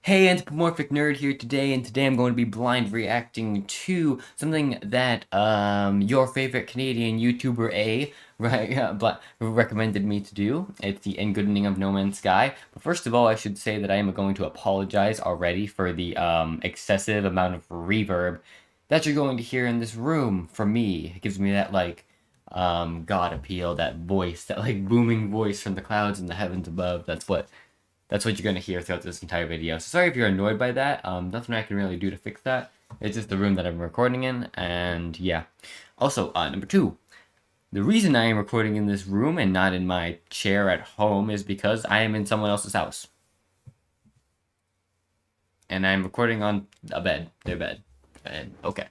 Hey, Anthropomorphic Nerd here today, and today I'm going to be blind reacting to something that your favorite Canadian YouTuber A recommended me to do. It's the Engoodening of No Man's Sky. But first of all, I should say that I am going to apologize already for the excessive amount of reverb that you're going to hear in this room from me. It gives me that God appeal, that voice, that booming voice from the clouds in the heavens above. That's what you're going to hear throughout this entire video. So sorry if you're annoyed by that. Nothing I can really do to fix that. It's just the room that I'm recording in, and yeah. Also, number 2. The reason I am recording in this room and not in my chair at home is because I am in someone else's house. And I'm recording on a bed. Their bed. And, okay.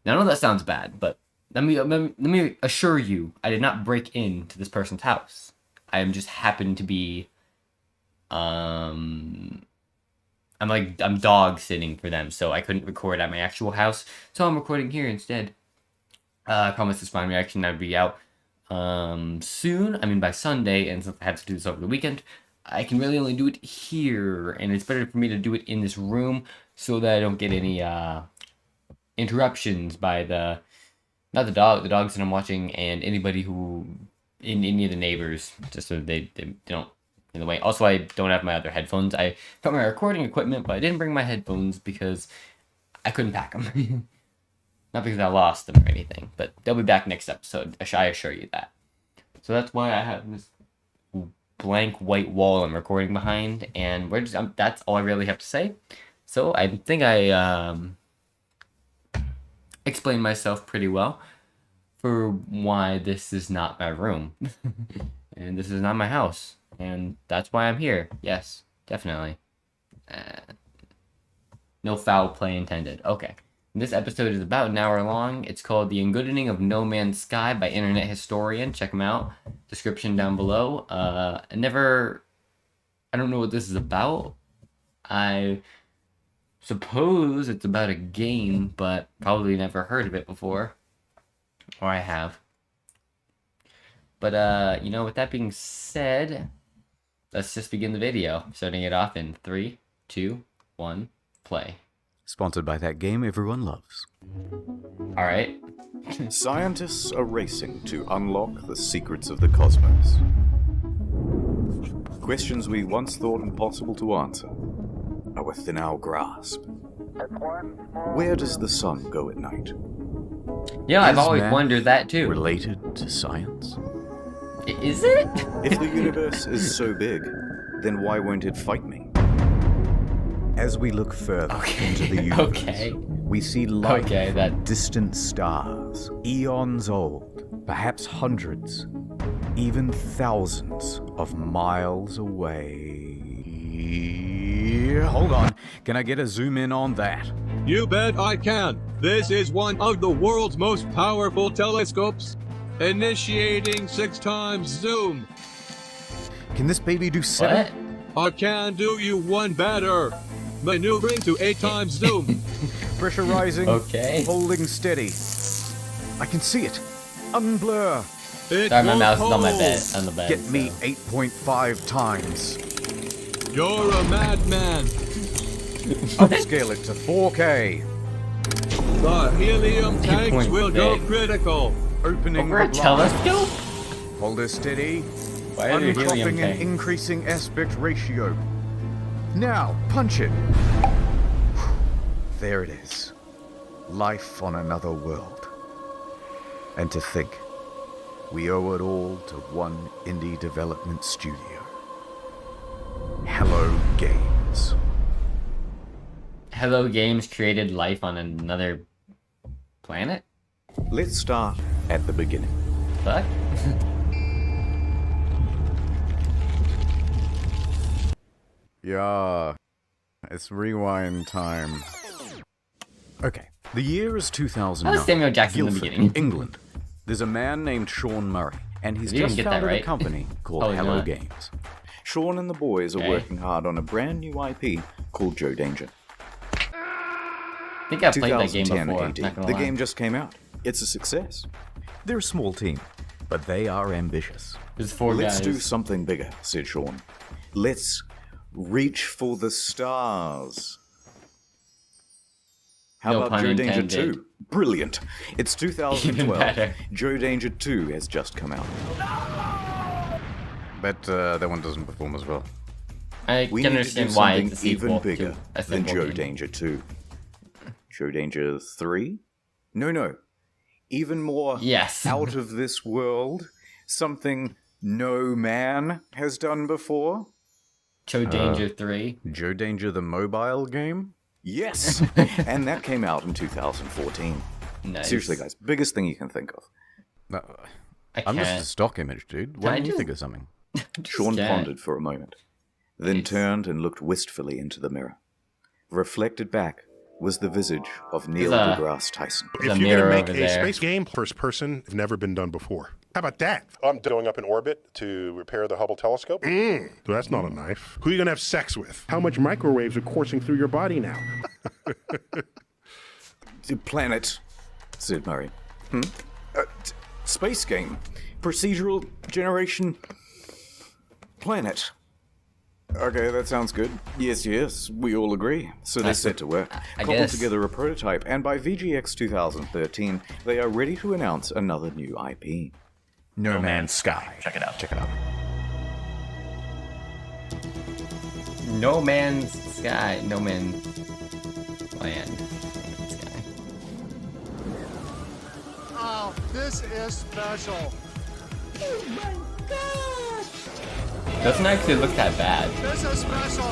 Now, I know that sounds bad, but let me assure you, I did not break into this person's house. I am just happened to be... I'm dog sitting for them, so I couldn't record at my actual house, so I'm recording here instead. I promise this fine reaction would be out soon. I mean by Sunday, and since I had to do this over the weekend, I can really only do it here, and it's better for me to do it in this room so that I don't get any interruptions by the dogs that I'm watching, and anybody who any of the neighbors, just so they don't in the way. Also, I don't have my other headphones. I got my recording equipment, but I didn't bring my headphones because I couldn't pack them. Not because I lost them or anything, but they'll be back next episode. I assure you that. So that's why I have this blank white wall I'm recording behind, and that's all I really have to say. So I think I explained myself pretty well for why this is not my room. And this is not my house. And that's why I'm here. Yes, definitely. No foul play intended. Okay. This episode is about an hour long. It's called The Engoodening of No Man's Sky by Internet Historian. Check him out. Description down below. I don't know what this is about. I suppose it's about a game, but probably never heard of it before. Or I have. But, with that being said... let's just begin the video, starting it off in 3, 2, 1, play. Sponsored by that game everyone loves. Alright. Scientists are racing to unlock the secrets of the cosmos. Questions we once thought impossible to answer are within our grasp. Where does the sun go at night? Yeah, I've always wondered that too. Related to science? Is it? If the universe is so big, then why won't it fight me? As we look further into the universe, we see light from distant stars, eons old, perhaps hundreds, even thousands of miles away. Hold on, can I get a zoom in on that? You bet I can. This is one of the world's most powerful telescopes. Initiating 6 times zoom. Can this baby do 7? What? I can do you one better. Maneuvering to 8 times zoom. Pressurizing. Okay. Holding steady. I can see it. Unblur. Sorry, my mouse is on my bed. On the bed. Get me 8.5 times. You're a madman. Upscale it to 4K. The helium tanks will go critical. Opening over a telescope? Hold her steady. Why are there helium Uncropping and increasing aspect ratio. Now, punch it. There it is. Life on another world. And to think, we owe it all to one indie development studio. Hello Games. Hello Games created life on another planet? Let's start at the beginning. Fuck? Yeah, it's rewind time. Okay, the year is 2009. That was Samuel Jackson in the Guildford, beginning. England. There's a man named Sean Murray, and he's You didn't just get that founded right. a company called Oh, Hello not. Games. Sean and the boys are working hard on a brand new IP called Joe Danger. I think I played that game 2010 before. AD. Not gonna The lie. game just came out. It's a success. They're a small team, but they are ambitious. There's 4 guys. Let's do something bigger, said Sean. Let's reach for the stars. How No about pun Joe Danger intended. 2? Brilliant. It's Even 2012. better. Joe Danger 2 has just come out. But that one doesn't perform as well. I We can need to do understand why something it's a sequel even bigger to a than simple Joe game. Danger 2. Joe Danger 3? No. Even more Yes. out of this world. Something no man has done before. Joe Danger 3. Joe Danger the mobile game? Yes! And that came out in 2014. Nice. Seriously, guys, biggest thing you can think of. No, I I'm just a can't. stock image, dude. Why I don't you just- think of something? Sean can't. pondered for a moment, then It's- turned and looked wistfully into the mirror. Reflected back was the visage of Neil There's a- deGrasse Tyson. There's a If you're mirror going to over make a there. space game first person, it's never been done before. How about that? I'm going up in orbit to repair the Hubble telescope. So that's not a knife. Who are you going to have sex with? How much microwaves are coursing through your body now? The planet, said Murray. Space game. Procedural generation. Planet. Okay, that sounds good. Yes, we all agree. So they set to work, I cobbled guess. together a prototype, and by VGX 2013, they are ready to announce another new IP. No Man's Sky. Check it out. Check it out. No Man's Sky. No Man's Land. No Man's Sky. Oh, this is special. Doesn't actually look that bad. This is special.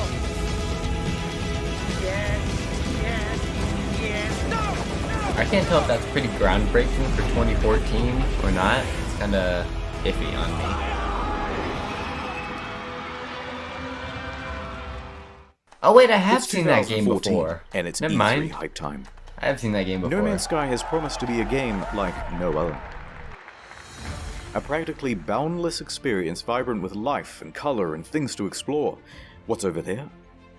I can't tell if that's pretty groundbreaking for 2014 or not. It's kind of iffy on me. Oh wait, I have It's seen that game 2014, before. and it's Never E3 mind. hype time. I have seen that game before. No Man's Sky has promised to be a game like no other. A practically boundless experience vibrant with life and color and things to explore. What's over there?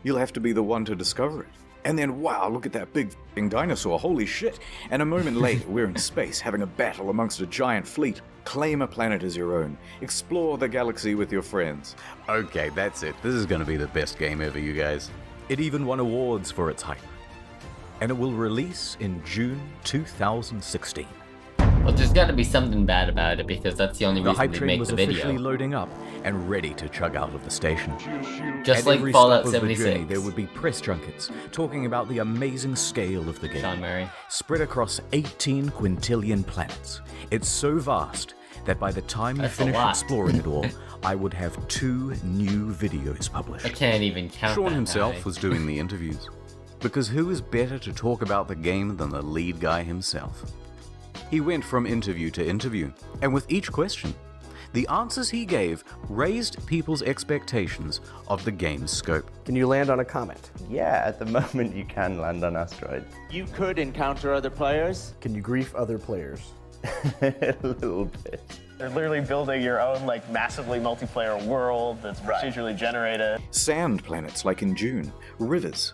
You'll have to be the one to discover it. And then, wow, look at that big f***ing dinosaur, holy shit. And a moment later, we're in space having a battle amongst a giant fleet. Claim a planet as your own. Explore the galaxy with your friends. Okay, that's it. This is going to be the best game ever, you guys. It even won awards for its hype. And it will release in June 2016. Well, there's got to be something bad about it because that's the only The reason hype they train make was the officially video. loading up and ready to chug out of the station. Just At like every Fallout stop of the 76. journey, there would be press junkets talking about the amazing scale of the game. Sean Murray. Spread across 18 quintillion planets. It's so vast that by the time you That's a finish lot. exploring it all, I would have 2 new videos published. I can't even count Sean that himself high. was doing the interviews. Because who is better to talk about the game than the lead guy himself? He went from interview to interview, and with each question, the answers he gave raised people's expectations of the game's scope. Can you land on a comet? Yeah, at the moment you can land on asteroids. You could encounter other players. Can you grief other players? A little bit. They're literally building your own like massively multiplayer world that's procedurally generated. Sand planets like in June. Rivers.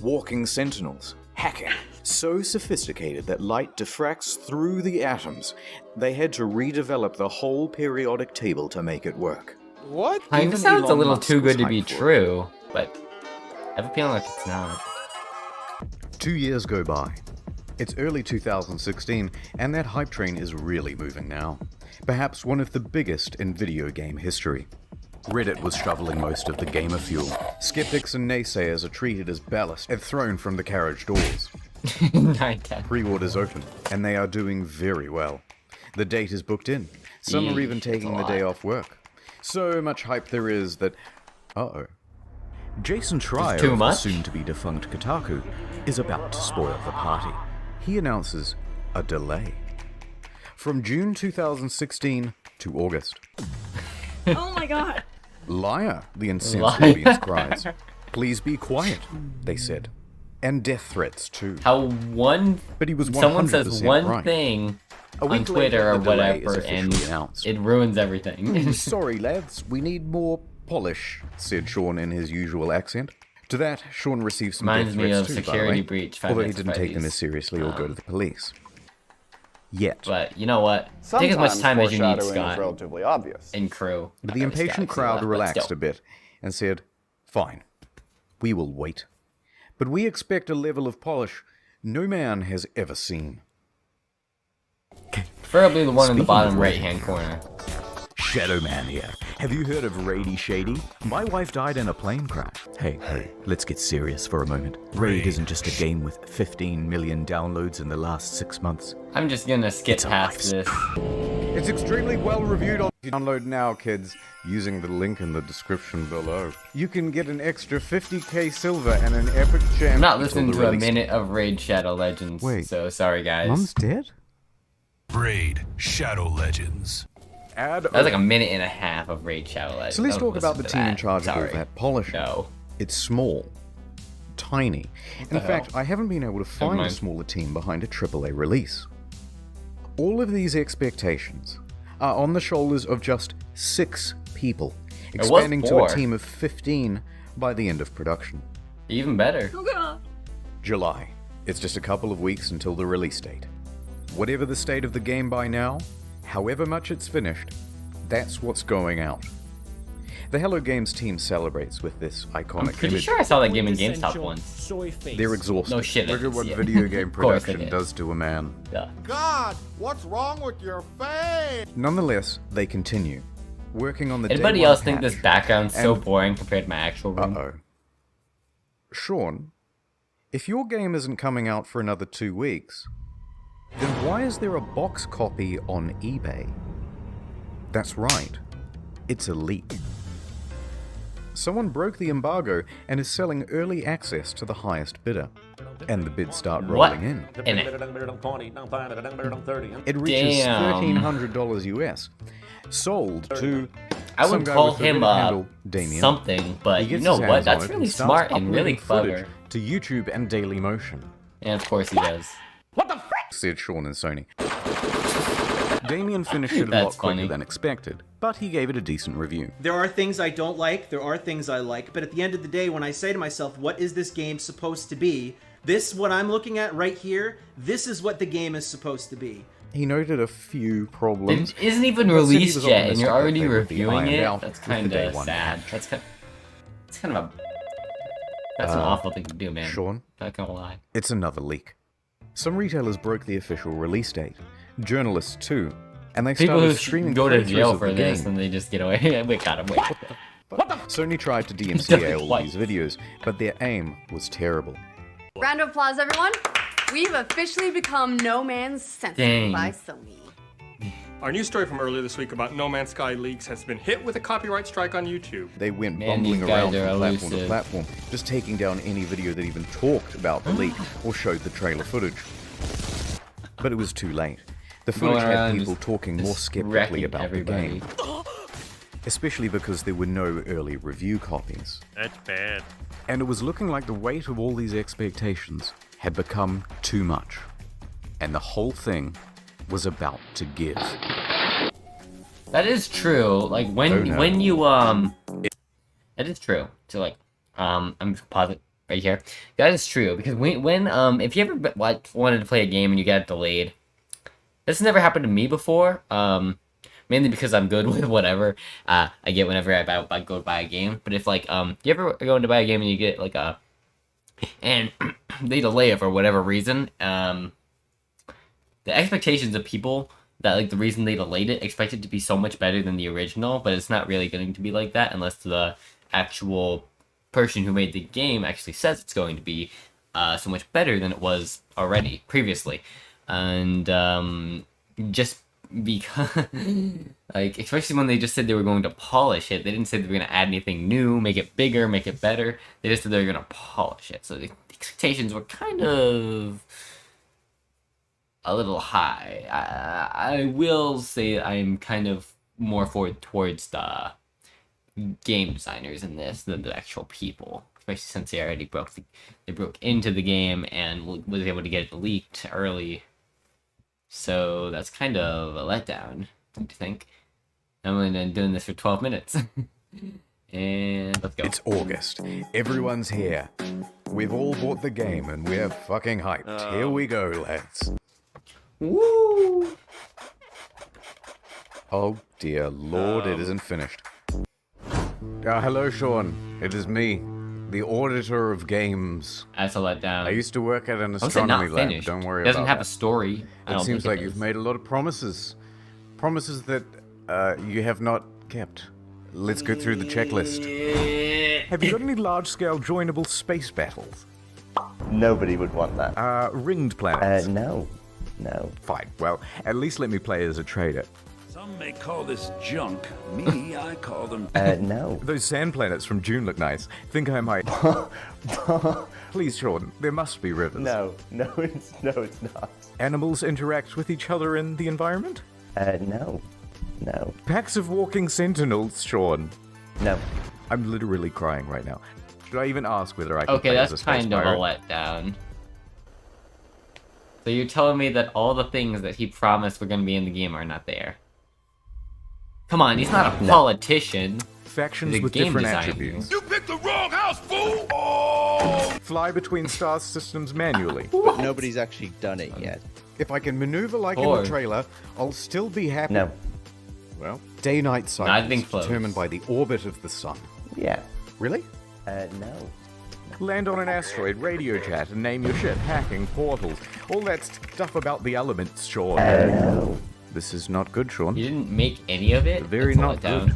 Walking sentinels. Hacking. So sophisticated that light diffracts through the atoms. They had to redevelop the whole periodic table to make it work. What? Kind Even of sounds a Elon little Musk too was good to be hyped for it. true, but I have a feeling like it's not. 2 years go by. It's early 2016, and that hype train is really moving now. Perhaps one of the biggest in video game history. Reddit was shoveling most of the gamer fuel. Skeptics and naysayers are treated as ballast and thrown from the carriage doors. 9/10. Pre-orders open, and they are doing very well. The date is booked in. Some are even That's a taking the day lot. off work. So much hype there is that... Uh-oh. Jason Schreier too of the much? soon-to-be defunct Kotaku is about to spoil the party. He announces a delay. From June 2016 to August. Oh my god. Liar, the incensed Liar. audience cries. Please be quiet, they said. And death threats too. How one But he was someone says 100% one right. thing A on week Twitter later, or the delay is whatever, and officially announced. it ruins everything. Sorry, lads, we need more polish, said Sean in his usual accent. To that, Sean received some Reminds death me threats of too, by the Security way, Breach, Five although he Nights at didn't take them Freddy's. as seriously or go to the police. Yet. But you know what? Take as much time as you need, Scott. Is relatively obvious. And crew. But the impatient crowd relaxed a bit and said, fine, we will wait. But we expect a level of polish no man has ever seen. Preferably the one in the bottom right-hand corner. Shadow Man here. Have you heard of Raidy Shady? My wife died in a plane crash. Hey, let's get serious for a moment. Raid isn't just a game with 15 million downloads in the last 6 months. I'm just gonna skip past this. It's extremely well reviewed on download now, kids, using the link in the description below. You can get an extra 50k silver and an epic champ. I'm not listening to a minute of Raid Shadow Legends. Wait, so sorry guys. Mom's dead? Raid Shadow Legends. That was like a minute and a half of Raid Shadow Legends. So let's talk about the team in charge of all that polishing. No. It's small. Tiny. In fact, I haven't been able to find a smaller team behind a AAA release. All of these expectations are on the shoulders of just 6 people, expanding to a team of 15 by the end of production. Even better. Oh god. July. It's just a couple of weeks until the release date. Whatever the state of the game by now, however much it's finished, that's what's going out. The Hello Games team celebrates with this iconic I'm pretty image. sure I saw that game in GameStop once. They're exhausted. No shit. Look at what video game production does to a man. Yeah. God, what's wrong with your face? Nonetheless, they continue, working on the Anybody day one else think patch, this background's so and- boring compared to my actual room? Uh-oh. Sean, if your game isn't coming out for another 2 weeks, then why is there a box copy on eBay? That's right. It's a leak. Someone broke the embargo and is selling early access to the highest bidder. And the bids start rolling in. It reaches $1,300 US. Sold to I some would guy call with the him Reddit handle, Damien. something, but He you gets know his what? hands on That's it really starts smart and really uploading footage clever. to YouTube and Dailymotion. And of course he does. Said Sean and Sony. Damien finished it a That's lot quicker funny. than expected, but he gave it a decent review. There are things I don't like, there are things I like, but at the end of the day, when I say to myself, what is this game supposed to be? This, what I'm looking at right here, this is what the game is supposed to be. He noted a few problems. It isn't even but said he released was yet, and optimistic you're that already they would be reviewing ironed it? out That's with the kind day of one sad. patch. That's kind of a... That's an awful thing to do, man. Sean? Not gonna lie. It's another leak. Some retailers broke the official release date. Journalists too. And they People started who streaming go to playthroughs jail of for the this game. and they just get away. Wait, got him. Wait. Sony tried to DMCA all these videos, but their aim was terrible. Round of applause, everyone. We've officially become No Man's Sensible by Sony. Our news story from earlier this week about No Man's Sky leaks has been hit with a copyright strike on YouTube. They went Man, bumbling these guys around are from platform to elusive. platform, just taking down any video that even talked about the leak or showed the trailer footage. But it was too late. The footage Going had around people just- talking more just skeptically wrecking about everybody. the game. Especially because there were no early review copies. That's bad. And it was looking like the weight of all these expectations had become too much. And the whole thing was about to give. That is true. Like when you that is true. So like I'm just pause it right here. That is true because when if you ever wanted to play a game and you get it delayed, this has never happened to me before. Mainly because I'm good with whatever I get whenever I go to buy a game. But if like you ever go to buy a game and you get like and they delay it for whatever reason, the expectations of people that like the reason they delayed it expect it to be so much better than the original, but it's not really going to be like that unless the actual person who made the game actually says it's going to be so much better than it was already previously. And just because like especially when they just said they were going to polish it, they didn't say they were going to add anything new, make it bigger, make it better. They just said they were going to polish it, so the expectations were kind of a little high. I will say I'm kind of more towards the game designers in this than the actual people, especially since they already broke into the game and was able to get it leaked early. So that's kind of a letdown, don't you think? I'm only doing this for 12 minutes. And let's go. It's August. Everyone's here. We've all bought the game and we're fucking hyped. Here we go, lads. Woo! Oh dear lord, it isn't finished. Hello, Sean. It is me, the auditor of games. That's a letdown. I used to work at an How is it astronomy not lab. finished? Don't worry It doesn't about have that. a story. I It don't seems think like it you've does. made a lot of promises. Promises that you have not kept. Let's go through the checklist. Have you got any large-scale joinable space battles? Nobody would want that. Ringed planets? No. No. Fine. Well, at least let me play as a trader. Some may call this junk. Me, I call them. No. Those sand planets from June look nice. Think I might. Please, Sean, there must be rivers. No, it's not. Animals interact with each other in the environment? No. Packs of walking sentinels, Sean. No. I'm literally crying right now. Should I even ask whether I can Okay, play as that's a space kind of a pirate? letdown. So you're telling me that all the things that he promised were going to be in the game are not there? Come on, he's not a politician. Factions He's a with game different designer. attributes. You picked the wrong house, fool! Oh! Fly between star systems manually. But nobody's actually done it yet. If I can maneuver like in Or- the trailer, I'll still be happy. No. Well, day-night Not cycles even close. determined by the orbit of the sun. Yeah. Really? No. Land on an asteroid, radio chat, and name your ship, hacking, portals, all that stuff about the elements, Sean. No. This is not good, Sean. You didn't make any of it? Very That's a not letdown. good.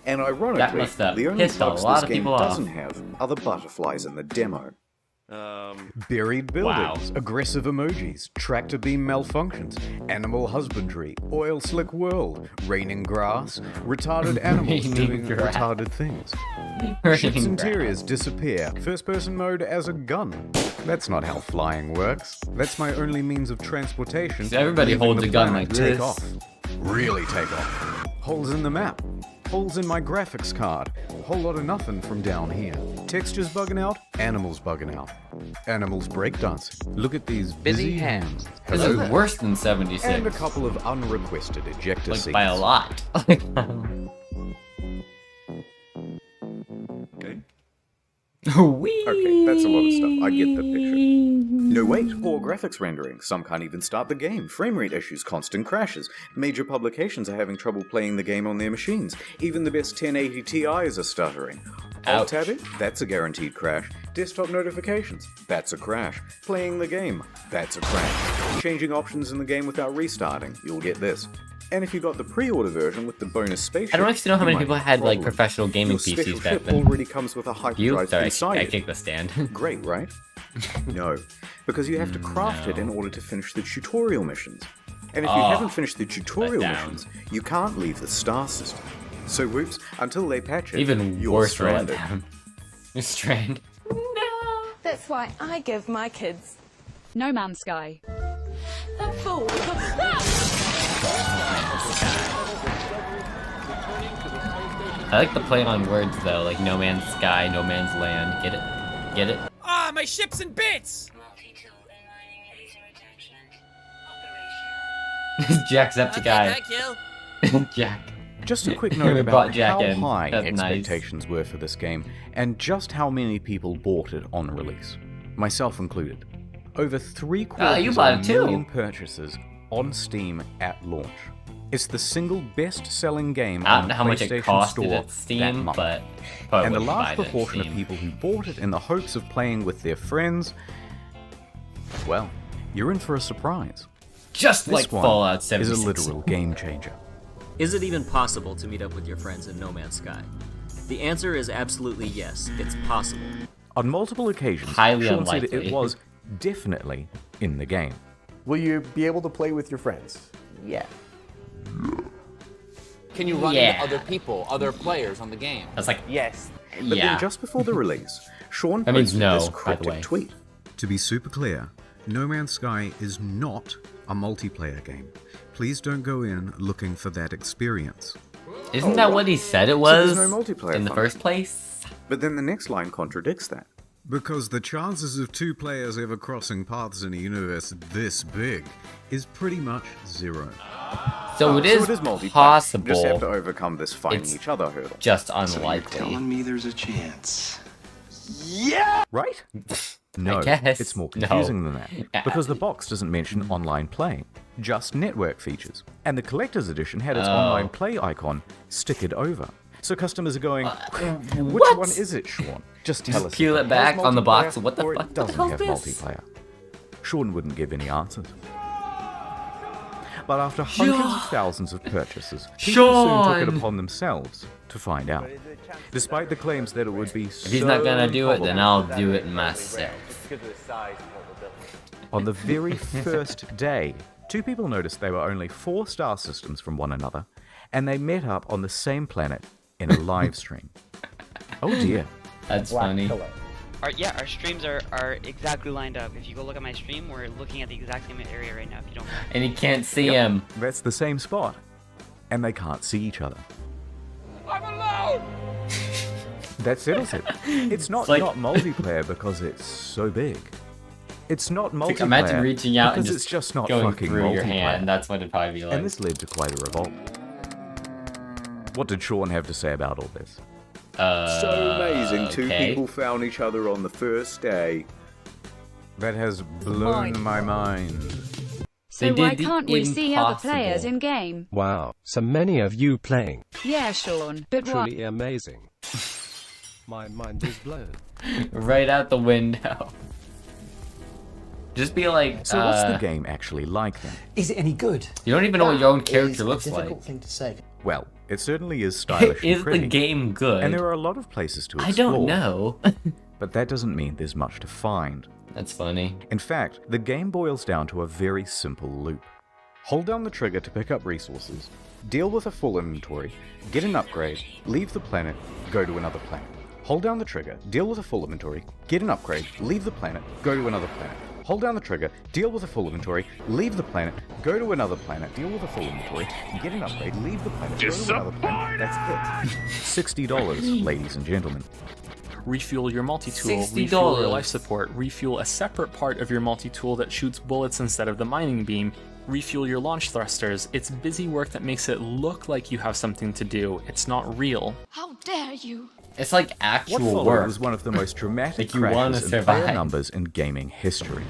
And That ironically, must have the only pissed a bugs lot this of game people off. doesn't have are the butterflies in the demo. Buried buildings, aggressive emojis, tractor beam malfunctions, animal husbandry, oil slick world, raining grass, retarded animals Raining doing grass. retarded things. Raining Ships' grass. interiors disappear. First person mode as a gun. That's not how flying works. That's my only means of transportation. So everybody leaving holds the a gun planet. like Take this. off. Really take off. Holes in the map. Holes in my graphics card. Whole lot of nothing from down here. Textures bugging out. Animals bugging out. Animals breakdancing. Look at these busy hands. This Hello. is worse than 76. And a couple of unrequested ejector Like seats. by a lot. Whee! Okay, that's a lot of stuff. I get the picture. No, wait, poor graphics rendering. Some can't even start the game. Frame rate issues, constant crashes. Major publications are having trouble playing the game on their machines. Even the best 1080 Ti's are stuttering. Ouch. Alt-tabbing? That's a guaranteed crash. Desktop notifications? That's a crash. Playing the game? That's a crash. Changing options in the game without restarting? You'll get this. And if you got the pre-order version with the bonus spaceship, I don't actually know how you many might people have had like problems. professional gaming Your special PCs back ship then. already comes with a You? hyperdrive Sorry, inside I it. kicked the stand. Great, right? No, because you have to craft it in order to finish the tutorial missions. And if you Oh, haven't finished the tutorial let down. missions, you can't leave the star system. So whoops, until they patch it, Even you're worse for a stranded. letdown. You're stranded. That's why I give my kids No Man's Sky. a fool. I like the play on words though, like No Man's Sky, No Man's Land. Get it? Get it? Ah, my ship's in bits! Jacksepticeye. Okay, thank you. Jack. Just a quick We note brought about Jack how in. high That's nice. expectations were for this game, and just how many people bought it on release, myself included. Over 3/4 you bought it too. million purchases on Steam at launch. It's the single best-selling game I on don't know how much it PlayStation costed Store at that Steam, month. but probably And a wouldn't buy large it at proportion of Steam. people who bought it in the hopes of playing with their friends, well, you're in for a surprise. Just This like one Fallout is 76. a literal game changer. Is it even possible to meet up with your friends in No Man's Sky? The answer is absolutely yes, it's possible. On multiple occasions, Highly Sean said unlikely. it was definitely in the game. Will you be able to play with your friends? Yeah. Can you run Yeah. into other people, other players on the game? I was like, Yes. But yeah. then just before the release, Sean That means posted no, this by the cryptic way. tweet. To be super clear, No Man's Sky is not a multiplayer game. Please don't go in looking for that experience. Isn't that what he said it So was there's no multiplayer in the function. first place? But then the next line contradicts that. Because the chances of two players ever crossing paths in a universe this big is pretty much zero. So it is multiplayer. possible. You just have to overcome this fighting It's each other hurdle. Just unlikely. me there's a chance. Right? No, guess. it's more confusing No. than that, because the box doesn't mention online play, just network features. And the collector's edition had its online play icon stickered over. So customers are going, which one is it, Sean? Just tell us. Peel if it back has on the box. multiplayer What the or fuck? it doesn't What have the hell is this? multiplayer. Sean wouldn't give any answers. But after hundreds of thousands of purchases, people soon took it upon themselves to find out. Despite the claims that it would be If he's not gonna do it, then I'll do it myself. On the very first day, two people noticed they were only 4 star systems from one another, and they met up on the same planet in a live stream. Oh dear. That's funny. Our streams are exactly lined up. If you go look at my stream, we're looking at the exact same area right now. If you don't. And you can't see him. That's the same spot. And they can't see each other. I'm alone! That settles it. It's not like- not multiplayer because it's so big. It's not multiplayer Imagine reaching out and because just it's just not going fucking through multiplayer. your hand. That's what it'd probably be like. And this led to quite a revolt. What did Sean have to say about all this? So amazing. Two okay. people found each other on the first day. That has blown my mind. They So why did the can't we see other impossible. players in game? Wow, so many of you playing. Yeah, Sean, but why? Truly amazing. My mind is blown. Right out the window. Just be like, So what's the game actually like then? Is it any good? You don't even know what your own That character is looks a like. difficult thing to say. Well, it certainly is stylish Is and pretty. the game good? And there are a lot of places to explore. I don't know. But that doesn't mean there's much to find. That's funny. In fact, the game boils down to a very simple loop. Hold down the trigger to pick up resources, deal with a full inventory, get an upgrade, leave the planet, go to another planet. Hold down the trigger, deal with a full inventory, get an upgrade, leave the planet, go to another planet. Hold down the trigger, deal with a full inventory, leave the planet, go to another planet, deal with a full inventory, get an upgrade, leave the planet, go to another planet. That's it. $60, ladies and gentlemen. Refuel your multi-tool, $60. refuel your life support, refuel a separate part of your multi-tool that shoots bullets instead of the mining beam, refuel your launch thrusters. It's busy work that makes it look like you have something to do. It's not real. How dare you? It's like What actual followed work. was one of the most dramatic Like you wanna crashes in player survive. numbers in gaming history.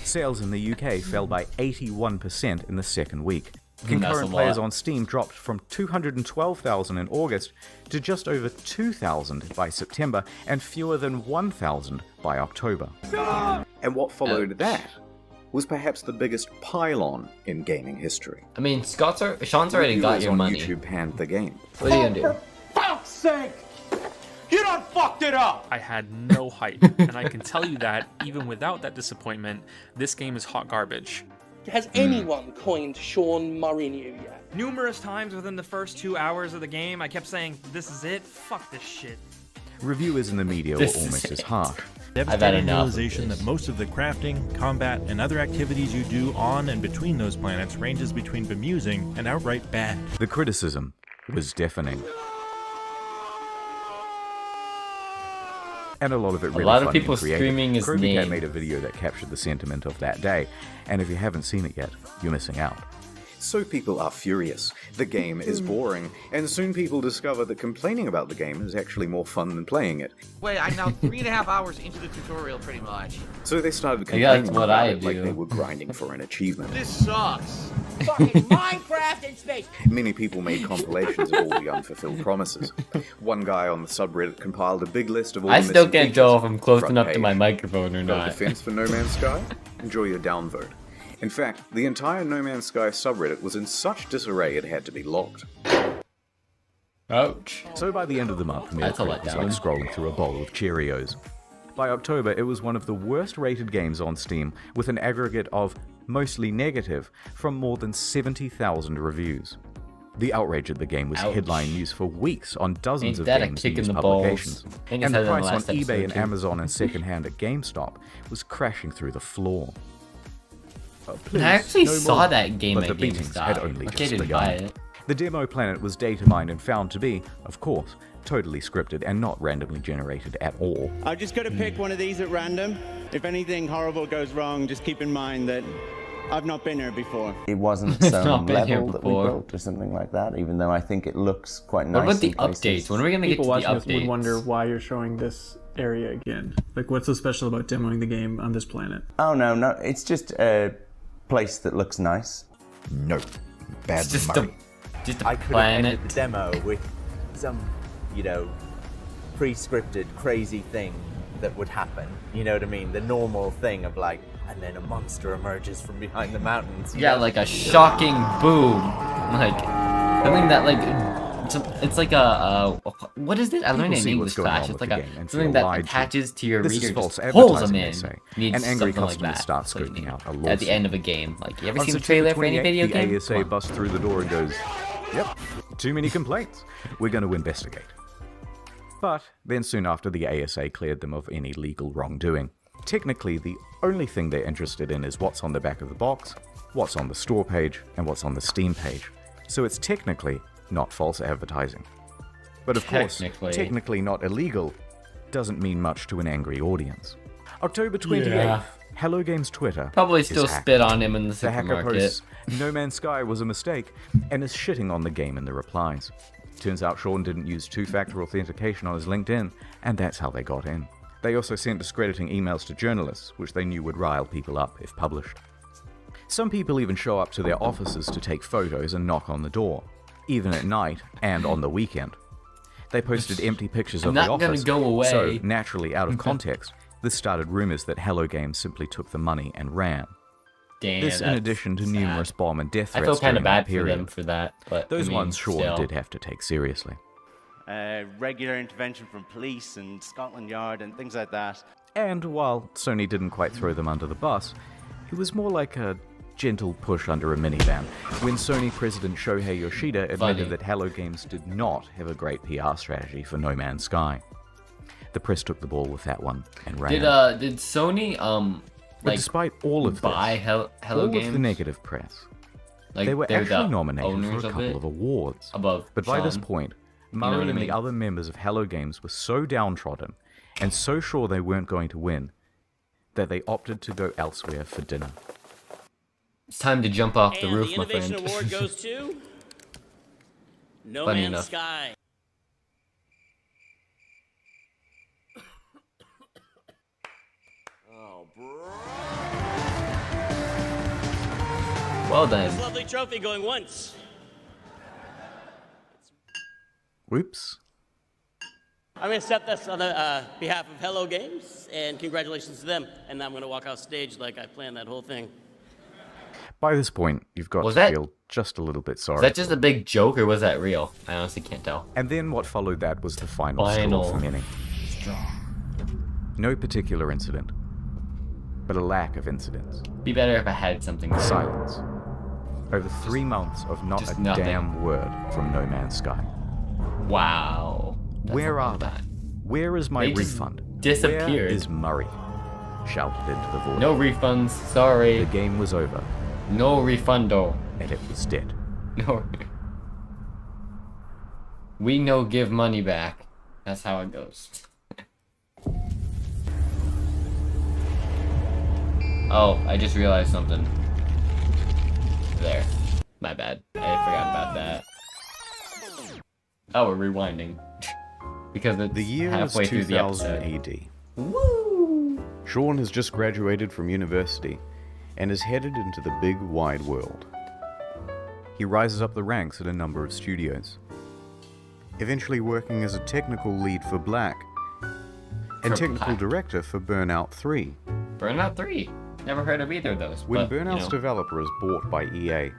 Sales in the UK fell by 81% in the second week. That's a Concurrent players lot. on Steam dropped from 212,000 in August to just over 2,000 by September and fewer than 1,000 by October. And what followed that was perhaps the biggest pylon in gaming history. I mean, Sean's already got Reviewers your on money. YouTube panned the game. What are you gonna do? Fuck's sake! You done fucked it up! I had no hype, and I can tell you that, even without that disappointment, this game is hot garbage. Has anyone coined Sean Mourinho yet? Numerous times within the first 2 hours of the game, I kept saying, this is it? Fuck this shit. Reviewers in the media were This is almost it. as harsh. Devastating realization that most of the crafting, combat, and other activities you do on and between those planets ranges between bemusing and outright bad. The criticism was deafening. And a lot of it really lot of funny people and creative. screaming his Krobie Cat name. made a video that captured the sentiment of that day, and if you haven't seen it yet, you're missing out. So people are furious. The game is boring, and soon people discover that complaining about the game is actually more fun than playing it. Wait, I'm now 3.5 hours into the tutorial pretty much. So they started Yeah, that's complaining what about I it like do. they were grinding for an achievement. This sucks. Fucking Minecraft in space. Many people made compilations of all the unfulfilled promises. One guy on the subreddit compiled a big list of all I the still missing can't features. tell if I'm close Front enough to page. my microphone or No not. defense for No Man's Sky? Enjoy your downvote. In fact, the entire No Man's Sky subreddit was in such disarray it had to be locked. Ouch. So by the end of the month, That's a Metacritic was like letdown. scrolling through a bowl of Cheerios. By October, it was one of the worst rated games on Steam, with an aggregate of mostly negative from more than 70,000 reviews. The outrage of the game was Ouch. headline news for weeks on dozens Ain't of that a games kick news in the publications. balls? I think I And said the that in the price on last eBay episode, and too. Amazon and secondhand at GameStop was crashing through the floor. Please, I actually no saw more. that game But at the beatings GameStop. had only Okay, just didn't begun. buy it. The demo planet was data mined and found to be, of course, totally scripted and not randomly generated at all. I've just got to pick one of these at random. If anything horrible goes wrong, just keep in mind that I've not been here before. It wasn't It's some not been here level that we before. built or something like that, even though I think it looks quite nice. What about the in places. updates? When are we gonna get to People the watching this would updates? wonder why you're showing this area again. Like, what's so special about demoing the game on this planet? Oh, no, it's just a place that looks nice. No, bad It's just Murray. just I a could have planet. ended the demo with some, pre-scripted crazy thing that would happen. You know what I mean? The normal thing of like, and then a monster emerges from behind the mountains. Yeah, like a shocking boom, like something that it's like a what is it? I learned it in English class. It's like something that attaches to your reader, just pulls them in. And angry customers customers start scoping out a lawsuit. at the end of a game. Like, you ever On seen the September trailer for any 28th, video the game? ASA busts through the door and goes, "Yep, too many complaints. We're going to investigate." But then soon after, the ASA cleared them of any legal wrongdoing. Technically, the only thing they're interested in is what's on the back of the box, what's on the store page, and what's on the Steam page. So it's technically not false advertising. But of course, technically not illegal doesn't mean much to an angry audience. October 28th, Yeah. Hello Games Twitter Probably is still hacked. spit on him in the The hacker supermarket. posts, "No Man's Sky was a mistake," and is shitting on the game in the replies. Turns out Sean didn't use two-factor authentication on his LinkedIn, and that's how they got in. They also sent discrediting emails to journalists, which they knew would rile people up if published. Some people even show up to their offices to take photos and knock on the door, even at night and on the weekend. They posted empty pictures of I'm the not gonna office, go away. so naturally out of context, this started rumors that Hello Games simply took the money and ran. Damn, This in that's addition to sad. numerous bomb and death I threats feel kind during of that bad for period. them for that, but Those I mean, ones Sean still. did have to take seriously. Regular intervention from police and Scotland Yard and things like that. And while Sony didn't quite throw them under the bus, it was more like a gentle push under a minivan when Sony president Shohei Yoshida admitted Funny. that Hello Games did not have a great PR strategy for No Man's Sky. The press took the ball with that one and ran. Did Sony But like despite all of buy this, Hello all Games? of the negative press, Like, they were they're actually the nominated owners for a of couple it? of awards. Above But by this Sean? point, You know Murray what I and mean? the other members of Hello Games were so downtrodden and so sure they weren't going to win that they opted to go elsewhere for dinner. It's time to jump off the roof, the my Innovation friend. Award goes to No Funny Man's enough. Sky. Oh, bro. Well done. This lovely trophy going once. Whoops. I'm going to accept this on the behalf of Hello Games, and congratulations to them. And I'm going to walk off stage like I planned that whole thing. By this point, you've got Was to that- feel just a little bit sorry. Is that just a big joke or was that real? I honestly can't tell. And then what followed that was the final Final. straw for many. No particular incident, but a lack of incidents. Be better if I had something. Silence. Over 3 months of not just a nothing. damn word from No Man's Sky. Wow. Where are they? Where is my They just refund? disappeared. Where is Murray? Shouted into the void. No refunds. Sorry. The game was over. No refundo. And it was dead. No. We no give money back. That's how it goes. Oh, I just realized something. There. My bad. I forgot about that. Oh, we're rewinding. Because it's The year is halfway through the 2000 episode. AD. Woo! Sean has just graduated from university and is headed into the big wide world. He rises up the ranks at a number of studios, eventually working as a technical lead for Black and For technical Black. director for Burnout 3. Burnout 3. Never heard of either of those. When but, Burnout's you know. developer is bought by EA,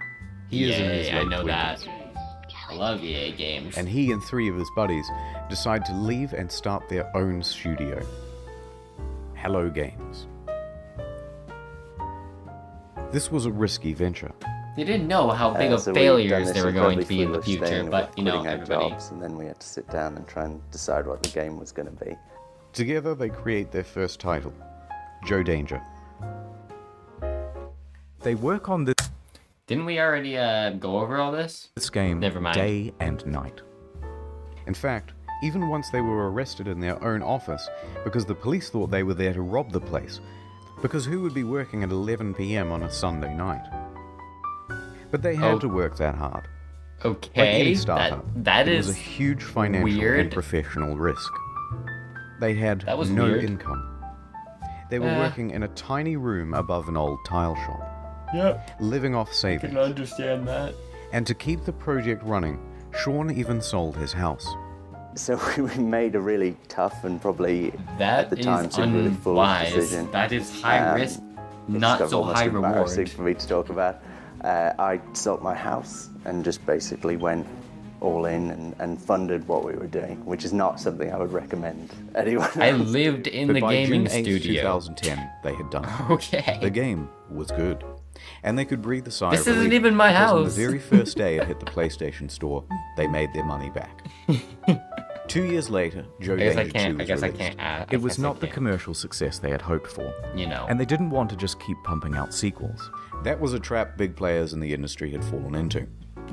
he is in his EA, I late know 20s. that. I love EA games. And he and 3 of his buddies decide to leave and start their own studio, Hello Games. This was a risky venture. They didn't know how big of So we've done failures this they were going to incredibly be in the foolish future, thing of but you know, quitting our everybody. jobs, and then we had to sit down and try and decide what the game was going to be. Together they create their first title, Joe Danger. They work on this Didn't we already go over all this? game Never mind. day and night. In fact, even once they were arrested in their own office because the police thought they were there to rob the place, Because who would be working at 11 p.m. on a Sunday night? But they had to work that hard. Okay, like any startup, that it is was a huge financial weird. and professional risk. They had no weird. income. They were working in a tiny room above an old tile shop. Yep. Living off I savings. can understand that. And to keep the project running, Sean even sold his house. So we made a really tough and probably at the time seemed really foolish unwise. decision. That is high risk, not it's so almost high embarrassing reward. for me to talk about. I sold my house and just basically went all in and funded what we were doing, which is not something I would recommend anyone else. I lived in But the by gaming June 8th, studio. 2010, they had done it. Okay. The game was good. And they could breathe a sigh This of isn't relief even my because on house. the very first day it hit the PlayStation Store, they made their money back. 2 years later, Joe Danger 2 was released. It was not the commercial success they had hoped for. You know. And they didn't want to just keep pumping out sequels. That was a trap big players in the industry had fallen into.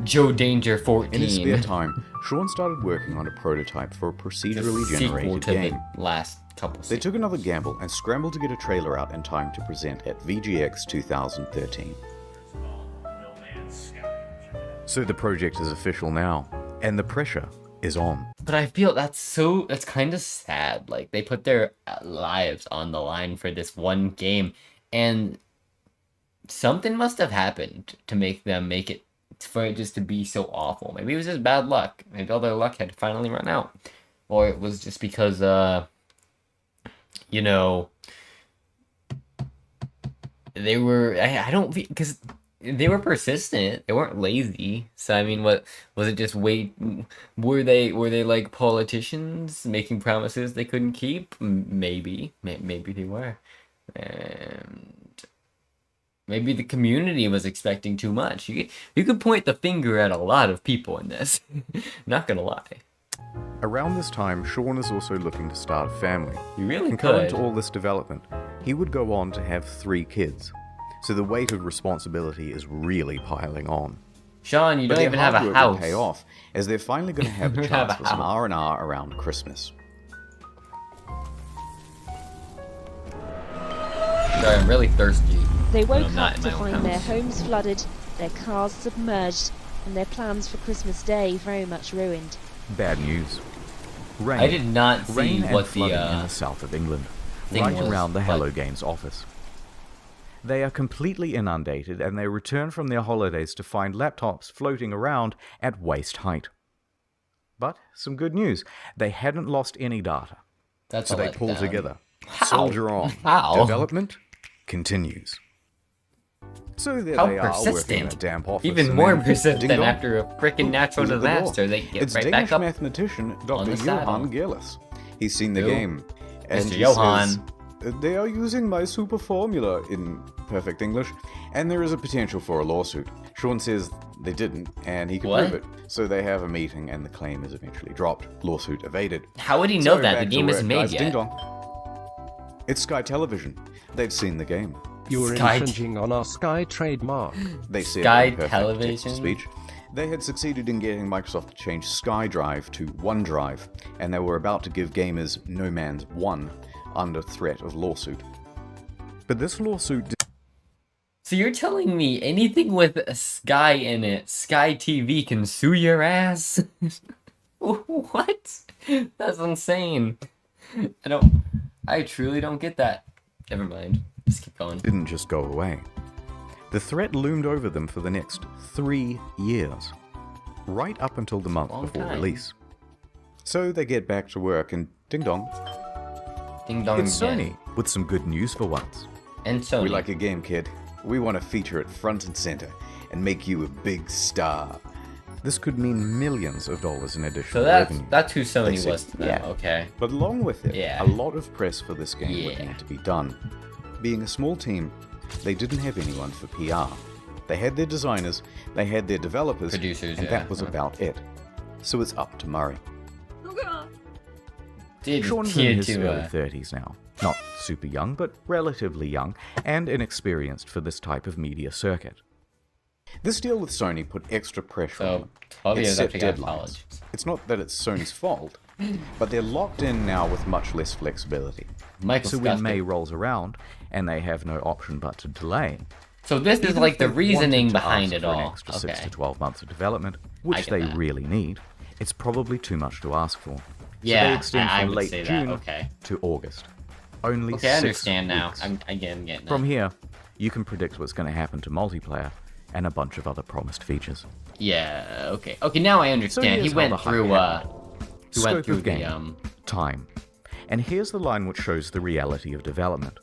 Joe Danger 14. In his spare time, Sean started working on a prototype for a procedurally generated to game. The last couple. They took another gamble and scrambled to get a trailer out in time to present at VGX 2013. So the project is official now, and the pressure is on. But I feel that's kind of sad. Like, they put their lives on the line for this one game, and something must have happened to make them make it, for it just to be so awful. Maybe it was just bad luck. Maybe all their luck had finally run out. Or it was just because, you know, they were, I don't, because they were persistent. They weren't lazy. So I mean, what was it? Just wait? Were they like politicians making promises they couldn't keep? Maybe they were, and maybe the community was expecting too much. You could point the finger at a lot of people in this. Not gonna lie. Around this time, Sean is also looking to start a family. You really Concurrent could. to all this development, he would go on to have 3 kids. So the weight of responsibility is really piling on. Sean, you But don't their even have a hard work will house. pay off, as they're finally going to have a You have chance a for some house. R&R around Christmas. Sorry, I'm really thirsty. They when woke I'm not up in to my own find their house. homes flooded, their cars submerged, and their plans for Christmas Day very much ruined. Bad news. Rain. I did not see Rain and what the, flooding in the south of England, thing right was, around the but- Hello Games office. They are completely inundated, and they return from their holidays to find laptops floating around at waist height. But some good news: they hadn't lost any data. That's so a they pull letdown. together. How? Soldier on. How? Development continues. So there How they are, working in a persistent. damp office. Even and more then, persistent ding dong, after a freaking natural who's at the door? disaster. They get It's right Danish back up. mathematician on Dr. the saddle. Johan Gillis. He's seen the Who? game. And Mr. he Johan. says, they are using my super formula in perfect English, and there is a potential for a lawsuit. Sean says they didn't, and he can What? prove it. So they have a meeting, and the claim is eventually dropped. Lawsuit evaded. How would he know So that? back The to game work, isn't made guys. yet. Ding dong. It's Sky Television. They've seen the game. You were Sky- infringing on our Sky trademark. They said Sky in perfect Television? text-to-speech. They had succeeded in getting Microsoft to change SkyDrive to OneDrive, and they were about to give gamers No Man's 1 under threat of lawsuit. But this lawsuit So you're telling me anything with a Sky in it, Sky TV can sue your ass? What? That's insane. I truly don't get that. Never mind. Just keep going. didn't just go away. The threat loomed over them for the next 3 years, right up until the month Long before time. release. So they get back to work, and ding dong, Ding dong it's again. Sony with some good news for once. And Sony. We like a game, kid. We want to feature it front and center and make you a big star. This could mean millions of dollars in additional So revenue. that's who they Sony said. was to them. Okay. But along with it, Yeah. a lot of press for this game would Yeah. need to be done. Being a small team, they didn't have anyone for PR. They had their designers, they had their developers, Producers, and yeah. that was about it. So it's up to Murray. Sean's in kid his to, early 30s now. Not super young, but relatively young, and inexperienced for this type of media circuit. This deal with Sony put extra pressure on them. 12 It years set after he got deadlines. college. It's not that it's Sony's fault, but they're locked in now with much less flexibility. Michael So when Scott. May rolls around, and they have no option but to delay. So this is even like if the they reasoning wanted to behind ask it for an all. extra 6 Okay. to 12 months of development, which get they that. really need, it's probably too much to ask for. Yeah, so they extend I from would late say that, June okay. to August. Only Okay, I 6 understand now. weeks. I'm getting it. From here, you can predict what's going to happen to multiplayer and a bunch of other promised features. Yeah. Okay. Okay. Now I understand. here's He how went the hype through. happened. He went Scope through of game, the time. And here's the line which shows the reality of development.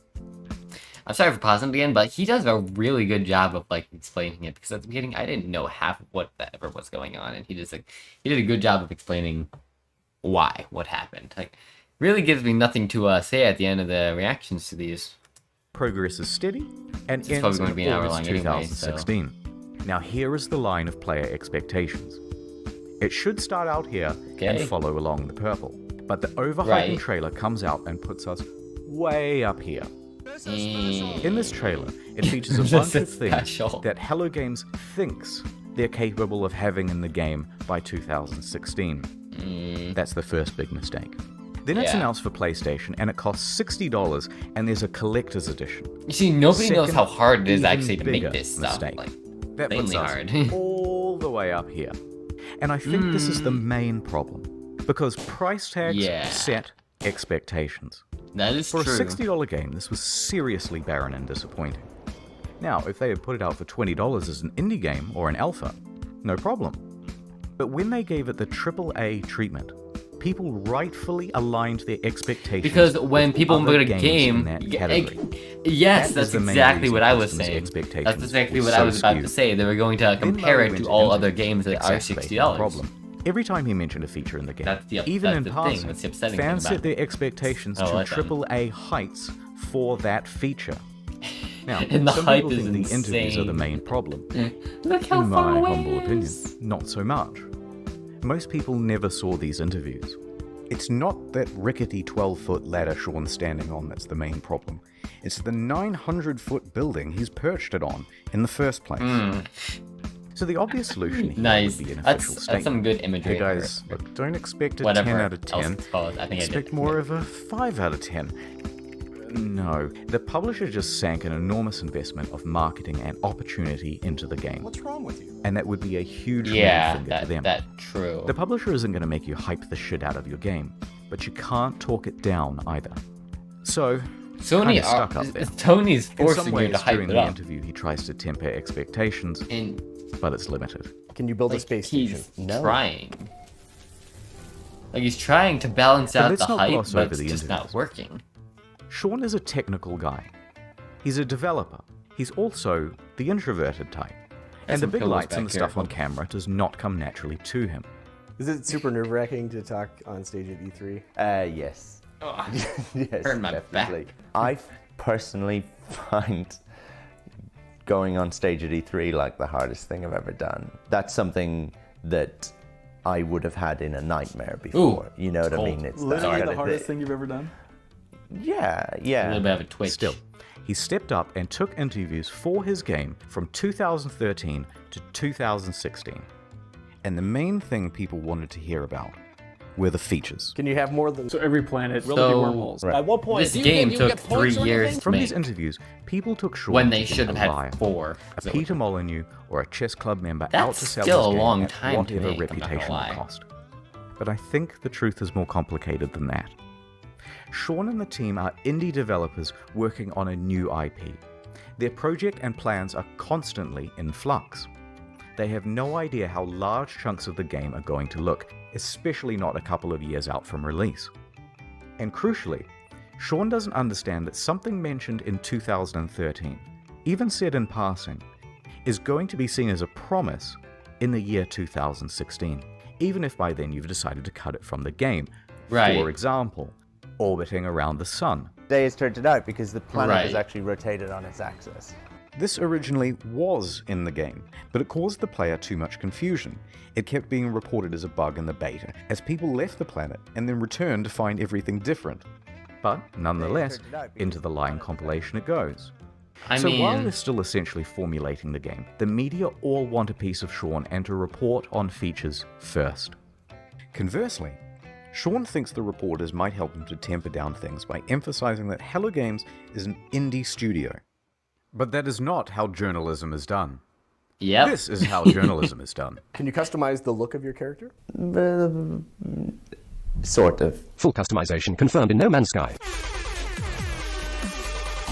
I'm sorry for pausing again, but he does a really good job of like explaining it because at the beginning I didn't know half of what ever was going on, and he did a good job of explaining what happened. Like, really gives me nothing to say at the end of the reactions to these. Progress is steady and It's ends probably going to in be an hour August long anyway, 2016. Now here is the line of player expectations. It should start out here and follow along the purple, but the overhyping trailer comes out and puts us way up here. In this trailer, it features a bunch of things that Hello Games thinks they're capable of having in the game by 2016. That's the first big mistake. Then it's announced for PlayStation, and it costs $60, and there's a collector's edition. You see, nobody knows Second, how hard it is even actually to make bigger this stuff. mistake. Like, That puts insanely us hard. all the way up here. And I think this is the main problem, because price tags set expectations. That is For true. a $60 game, this was seriously barren and disappointing. Now, if they had put it out for $20 as an indie game or an alpha, no problem. But when they gave it the AAA treatment, people rightfully aligned their expectations Because when with people other put a games game, in that category. yes, That that's is the main exactly reason what I was customers' saying. expectations That's exactly were what so I was about to skewed. say. They were going to Then compare Murray it went to all into other games that are exacerbating the $60. problem. Every time he mentioned a feature in the game, even that's in the thing, passing, that's the upsetting fans thing about set their expectations Oh, to I found. AAA heights for that feature. Now, And the some hype people is think the interviews are the insane. main problem. Look how in far my away humble it opinion, is. not so much. Most people never saw these interviews. It's not that rickety 12-foot ladder Sean's standing on that's the main problem. It's the 900-foot building he's perched it on in the first place. So the obvious solution here Nice. would be an That's- official that's statement. some good imagery Hey guys, for look, don't expect a whatever 10 out of else 10. it's called. I think I expect did. more of a 5 out of 10. No, the publisher just sank an enormous investment of marketing and opportunity into the game. What's wrong with you? And that would be a huge Yeah, finger to them. that's true. The publisher isn't going to make you hype the shit out of your game, but you can't talk it down either. So, Sony kinda stuck up there. Tony's In forcing some you ways, to hype during it the up. interview, he tries to temper expectations, but it's limited. Can you build a space station? He's trying. Like, he's trying to balance But out let's the not hype, gloss but over it's the just not interviews. working. Sean is a technical guy. He's a developer. He's also the introverted type. There's And the some big pillows lights and back the here. stuff on camera does not come naturally to him. Is it super nerve-wracking to talk on stage at E3? Yes. Yes, Hurt my definitely. I personally find going on stage at E3 like the hardest thing I've ever done. That's something that I would have had in a nightmare before. You know what I mean? It's that Literally kind the of hardest thing. thing you've ever done? Yeah, yeah. A little bit of a twitch. Still, he stepped up and took interviews for his game from 2013 to 2016. And the main thing people wanted to hear about were the features. Can you have more than... So every planet will So- be wormholes. Right. At what point? This do you game get- you took get points 3 or years anything? to From make. these interviews, people took Sean When to they be should have a had liar, 4. a Peter Molyneux, or a chess club member That's out to sell still his a game long at time to whatever make, I'm not gonna reputation lie. it cost. But I think the truth is more complicated than that. Sean and the team are indie developers working on a new IP. Their project and plans are constantly in flux. They have no idea how large chunks of the game are going to look, especially not a couple of years out from release. And crucially, Sean doesn't understand that something mentioned in 2013, even said in passing, is going to be seen as a promise in the year 2016, even if by then you've decided to cut it from the game. Right. For example, orbiting around the sun. Day has turned it out because the planet Right. is actually rotated on its axis. This originally was in the game, but it caused the player too much confusion. It kept being reported as a bug in the beta, as people left the planet and then returned to find everything different. But nonetheless, into the Lion compilation it goes. I So while mean- they're still essentially formulating the game, the media all want a piece of Sean and to report on features first. Conversely, Sean thinks the reporters might help him to temper down things by emphasizing that Hello Games is an indie studio. But that is not how journalism is done. Yep. This is how journalism is done. Can you customize the look of your character? Sort of. Full customization confirmed in No Man's Sky.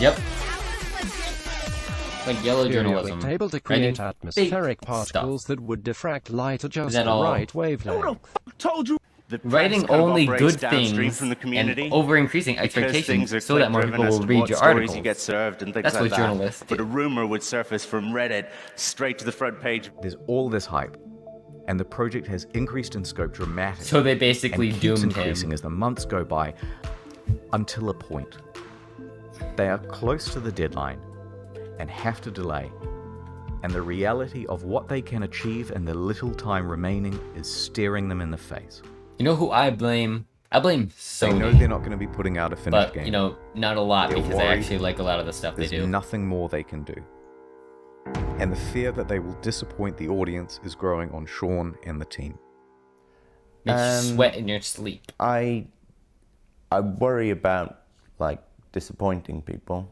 Yep. Like yellow journalism. Able to create atmospheric particles that would diffract light at just the right wavelength. Told you. Writing only good things from the community and over increasing expectations so that more people will read your articles. You get served and things That's like what that. journalists But a rumor would surface from Reddit straight to the front page. There's all this hype, and the project has increased in scope dramatically. So they basically and keeps doomed increasing him. as the months go by, until a point. They are close to the deadline and have to delay. And the reality of what they can achieve in the little time remaining is staring them in the face. You know who I blame? I blame Sony. They know they're not going to be putting out a finished game. But, you know, not a lot They're because I worried actually like a lot of the stuff they There's do. nothing more they can do. And the fear that they will disappoint the audience is growing on Sean and the team. Makes you sweat in your sleep. I worry about, like, disappointing people.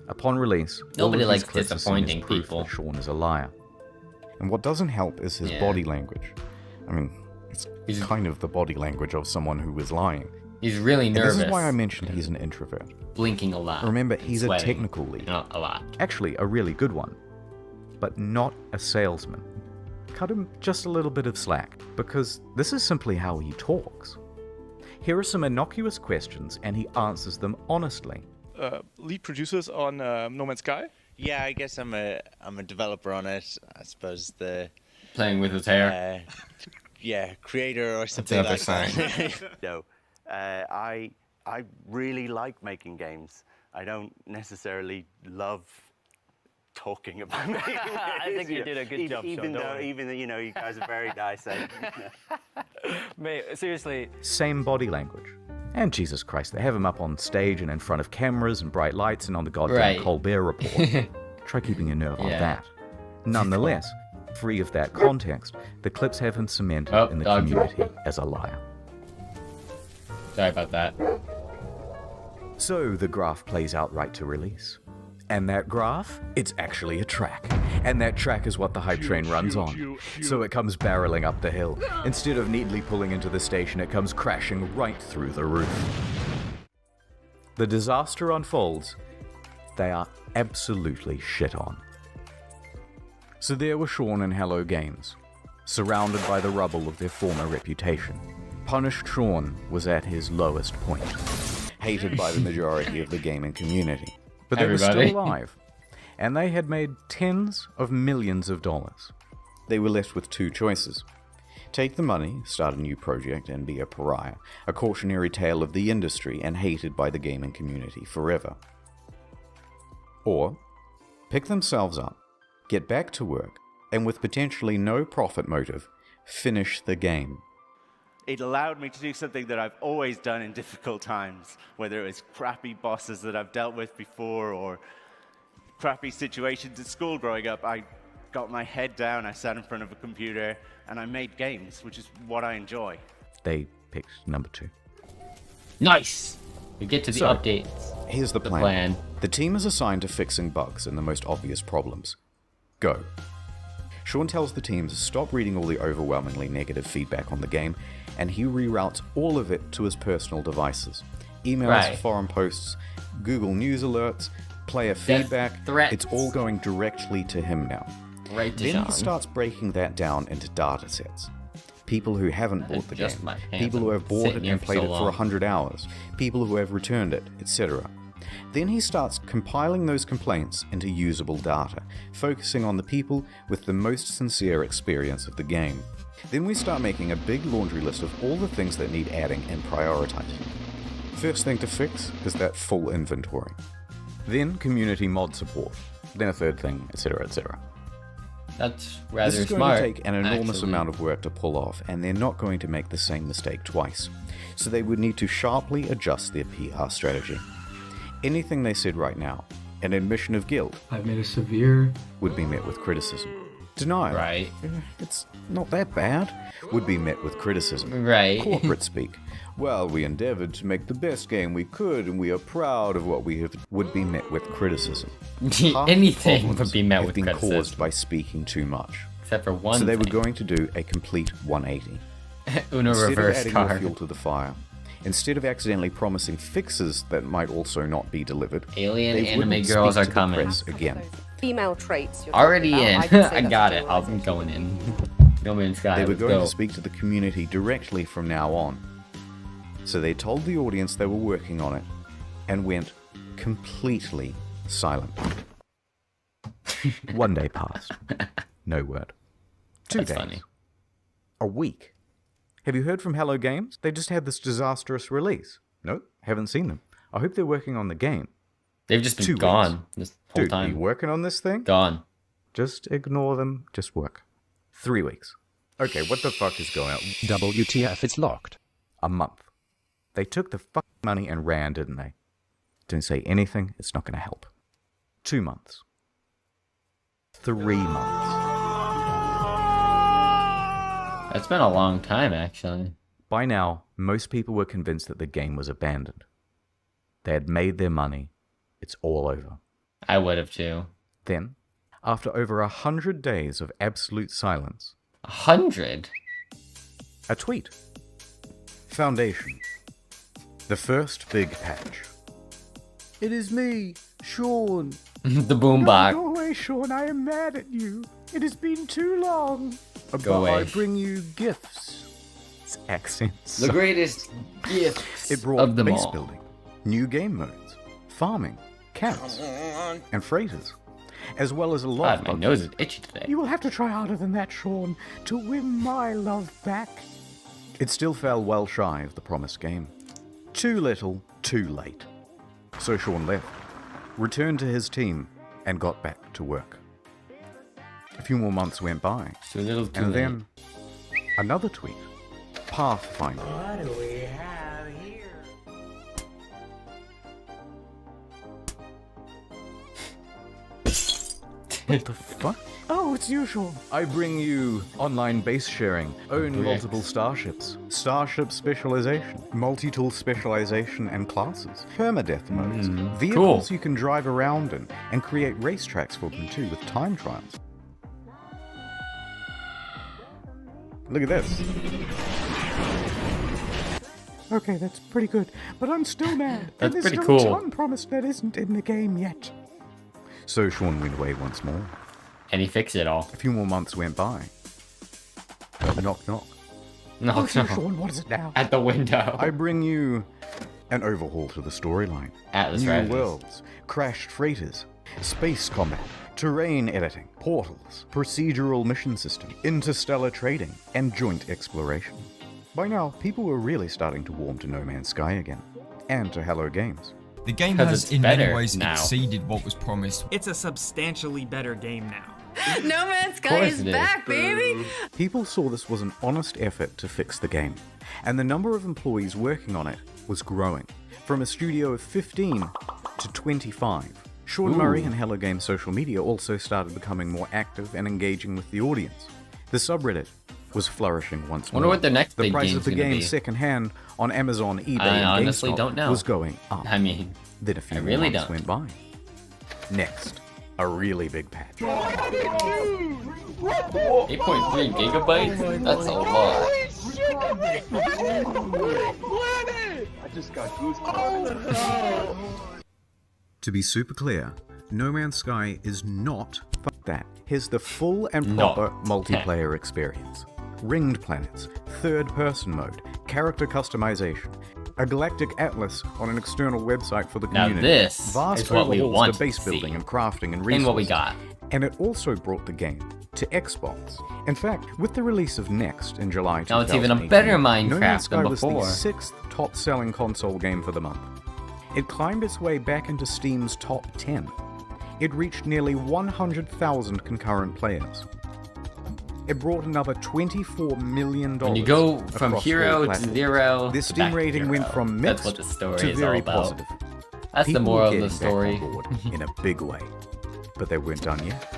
Upon release, Nobody all of these likes clips are seen as disappointing proof people. that Sean is a liar. And what doesn't help is his body language. I mean, it's kind of the body language of someone who is lying. He's really And nervous. this is why I mentioned he's an introvert. Blinking a lot. Remember, and he's sweating. a technical lead. Not a lot. Actually, a really good one. But not a salesman. Cut him just a little bit of slack, because this is simply how he talks. Here are some innocuous questions, and he answers them honestly. Lead producers on No Man's Sky? Yeah, I guess I'm a developer on it. I suppose the Playing with his hair. Yeah, creator or something That's like fine. that. No, I really like making games. I don't necessarily love talking about making games. I think you did a good job, even Sean, don't though, worry. even though, you know, you guys are very nice. Mate, seriously. Same body language. And Jesus Christ, they have him up on stage and in front of cameras and bright lights and on the goddamn Right. Colbert Report. Try keeping your nerve on Yeah. that. Nonetheless, free of that context, the clips have him cemented in the dog. community as a liar. Sorry about that. So the graph plays out right to release. And that graph, it's actually a track. And that track is what the hype train runs on. So it comes barreling up the hill. Instead of neatly pulling into the station, it comes crashing right through the roof. The disaster unfolds. They are absolutely shit on. So there were Sean and Hello Games, surrounded by the rubble of their former reputation. Punished Sean was at his lowest point, hated by the majority of the gaming community. But they were Everybody. still alive, and they had made tens of millions of dollars. They were left with two choices. Take the money, start a new project, and be a pariah, a cautionary tale of the industry and hated by the gaming community forever. Or, pick themselves up, get back to work, and with potentially no profit motive, finish the game. It allowed me to do something that I've always done in difficult times, whether it was crappy bosses that I've dealt with before or crappy situations at school growing up. I got my head down, I sat in front of a computer, and I made games, which is what I enjoy. They picked number 2. Nice! We get to the So, updates. Here's the plan. The team is assigned to fixing bugs and the most obvious problems. Go. Sean tells the team to stop reading all the overwhelmingly negative feedback on the game, and he reroutes all of it to his personal devices. Emails, Right. forum posts, Google News alerts, player Death feedback, threats. it's all going directly to him now. Right to Then Sean. he starts breaking that down into data sets. People who haven't bought the Just game, my hands people who have bought sitting it here and for played so it for long. 100 hours, people who have returned it, etc. Then he starts compiling those complaints into usable data, focusing on the people with the most sincere experience of the game. Then we start making a big laundry list of all the things that need adding and prioritizing. First thing to fix is that full inventory. Then community mod support. Then a third thing, etc., etc. That's rather This is going smart. to take an enormous actually. amount of work to pull off, and they're not going to make the same mistake twice. So they would need to sharply adjust their PR strategy. Anything they said right now, an admission of guilt, I've made a severe would be met with criticism. Denial. Right. It's not that bad. Would be met with criticism. Right. Corporate speak. Well, we endeavored to make the best game we could, and we are proud of what we have. Would be met with criticism. Anything would be met with been criticism. caused by speaking too much. Except for one So they thing. were going to do a complete 180. Uno Instead reverse of adding card. more fuel to the fire, instead of accidentally promising fixes that might also not be delivered, Alien they anime wouldn't girls speak are to the coming. press again. Female traits. You're Already talking in. about. I can say I that's got a it. I'm going in. No Man's Sky. They were let's going go. to speak to the community directly from now on. So they told the audience they were working on it and went completely silent. 1 day passed. No word. 2 That's days. funny. A week. Have you heard from Hello Games? They just had this disastrous release. Nope, haven't seen them. I hope they're working on the game. They've just been 2 weeks. gone this whole Dude, time. are you working on this thing? Gone. Just ignore them. Just work. 3 weeks. Okay, what the fuck is going on? WTF, it's locked. A month. They took the fucking money and ran, didn't they? Don't say anything, it's not going to help. 2 months. 3 months. That's been a long time, actually. By now, most people were convinced that the game was abandoned. They had made their money. It's all over. I would have too. Then, after over 100 days of absolute silence... 100? A tweet. Foundation. The first big patch. It is me, Sean. The boombox. Go away, Sean. I am mad at you. It has been too long. But away. I bring you gifts. It's accents. The greatest gifts It brought of them base all. building, new game modes, farming, camps, and freighters, as well as a lot God, of my nose is itchy today. You will have to try harder than that, Sean, to win my love back. It still fell well shy of the promised game. Too little, too late. So Sean left, returned to his team, and got back to work. A few more months went by, Too little, too and late. then another tweet. Pathfinder. What do we have here? What the fuck? Oh, it's you, Sean. I bring you online base sharing, own Bricks. multiple starships, starship specialization, multi-tool specialization and classes, permadeath modes, vehicles you can drive around in, and create racetracks for them too with time trials. Look at this. Okay, that's pretty good, but I'm still mad. That's and pretty there's cool. still a ton promised that isn't in the game yet. So Sean went away once more. And he fixed it all. A few more months went by. A knock knock. Knock, Oh, knock. Sean, what is it now? At the window. I bring you an overhaul to the storyline. Atlas New Riders. worlds, crashed freighters, space combat, terrain editing, portals, procedural mission system, interstellar trading, and joint exploration. By now, people were really starting to warm to No Man's Sky again, and to Hello Games. The game 'Cause has it's in many better ways now. exceeded what was promised. It's a substantially better game now. No Man's Sky course is it is. back, baby! People saw this was an honest effort to fix the game, and the number of employees working on it was growing, from a studio of 15 to 25. Sean Ooh. Murray and Hello Games social media also started becoming more active and engaging with the audience. The subreddit was flourishing once more. Wonder what their next the big price game's of the gonna game be. secondhand on Amazon, eBay, I and honestly GameStop don't know. was going up. I mean, Then a few I more really months don't. went by. Next, a really big patch. 8.3 gigabytes? That's a lot. I just got goosebumps. To be super clear, No Man's Sky is not fuck that. Here's the full and No. proper multiplayer experience. Ringed planets, third-person mode, character customization, a galactic atlas on an external website for the Now community. this vast is what we overhauls want to base to see. building and crafting and resources. And what we got. And it also brought the game to Xbox. In fact, with the release of Next in July Now it's even a 2018, better No Man's Minecraft Sky than was before. the 6th top-selling console game for the month. It climbed its way back into Steam's top 10. It reached nearly 100,000 concurrent players. It brought another $24 million. When you go from across hero all to platforms. zero The to Steam back to rating went zero. from That's mixed what the story to is very all about. positive. That's the People moral were of the getting back story. on board in a big way, but they weren't done yet.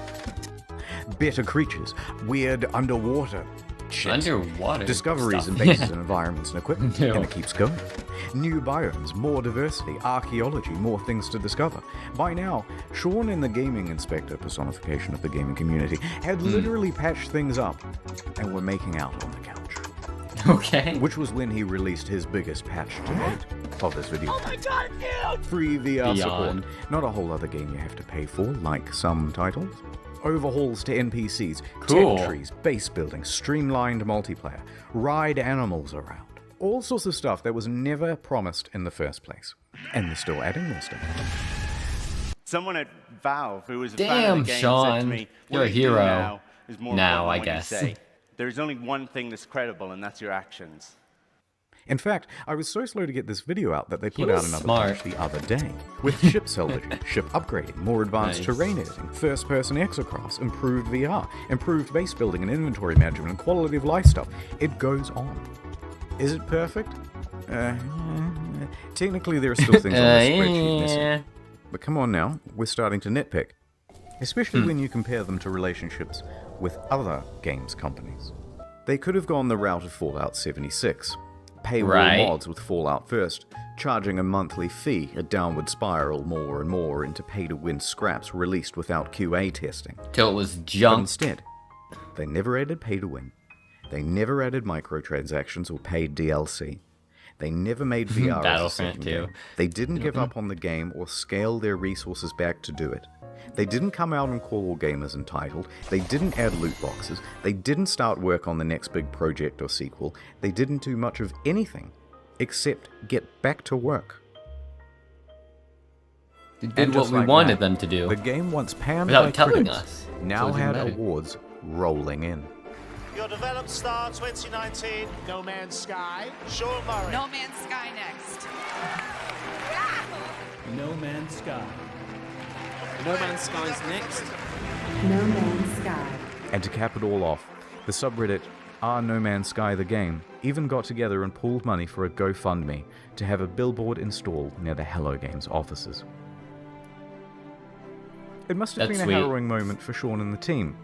better creatures, weird underwater shit. Underwater Discoveries stuff. in bases and environments and equipment. No. And it keeps going. New biomes, more diversity, archaeology, more things to discover. By now, Sean in the gaming inspector personification of the gaming community had literally patched things up and were making out on the couch. Okay. Which was when he released his biggest patch to date of this video. Oh my god, dude! Free VR Beyond. support. Not a whole other game you have to pay for, like some titles. Overhauls to NPCs, Cool. tech trees, base building, streamlined multiplayer, ride animals around. All sorts of stuff that was never promised in the first place. And they're still adding more stuff. Someone at Valve who was a fan Damn, of the game said to Sean. me, You're "What a you do hero. now is more Now, important I than what guess. you say. There's only one thing that's credible, and that's your actions." In fact, I was so slow to get this video out that they put was out another smart. patch the other day. With ship salvaging, ship upgrading, more advanced Nice. terrain editing, first-person exocrafts, improved VR, improved base building and inventory management, and quality of life stuff. It goes on. Is it perfect? Technically, there are still things on this spreadsheet missing. But come on now, we're starting to nitpick. Especially when you compare them to relationships with other games companies. They could have gone the route of Fallout 76. Paywall Right. mods with Fallout first, charging a monthly fee, a downward spiral more and more into pay-to-win scraps released without QA testing. Till it was But junk. instead, they never added pay-to-win. They never added microtransactions or paid DLC. They never made VR as a Battlefront second 2. game. They didn't give up on the game or scale their resources back to do it. They didn't come out and call all gamers entitled. They didn't add loot boxes. They didn't start work on the next big project or sequel. They didn't do much of anything except get back to work. They And did what just we like wanted that, them to do. The game once panned Without by telling critics, us. now So it didn't had matter. awards rolling in. Your developed star 2019, No Man's Sky, Sean Murray. No Man's Sky next. No Man's Sky. No Man's Sky's next. No Man's Sky. And to cap it all off, the subreddit No Man's Sky the Game even got together and pooled money for a GoFundMe to have a billboard installed near the Hello Games offices. It must have That's been sweet. a harrowing moment for Sean and the team.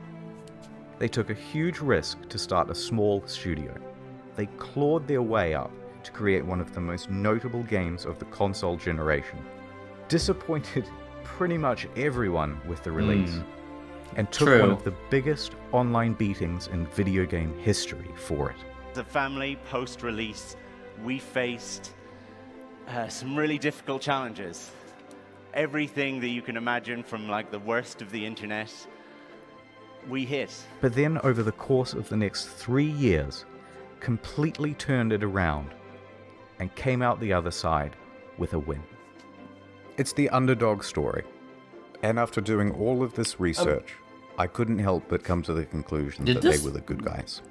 They took a huge risk to start a small studio. They clawed their way up to create one of the most notable games of the console generation. Disappointed pretty much everyone with the release. And took True. one of the biggest online beatings in video game history for it. As a family, post-release, we faced some really difficult challenges. Everything that you can imagine from like the worst of the internet, we hit. But then over the course of the next 3 years, completely turned it around and came out the other side with a win. It's the underdog story. And after doing all of this research, I couldn't help but come to the conclusion Did that this- they were the good guys.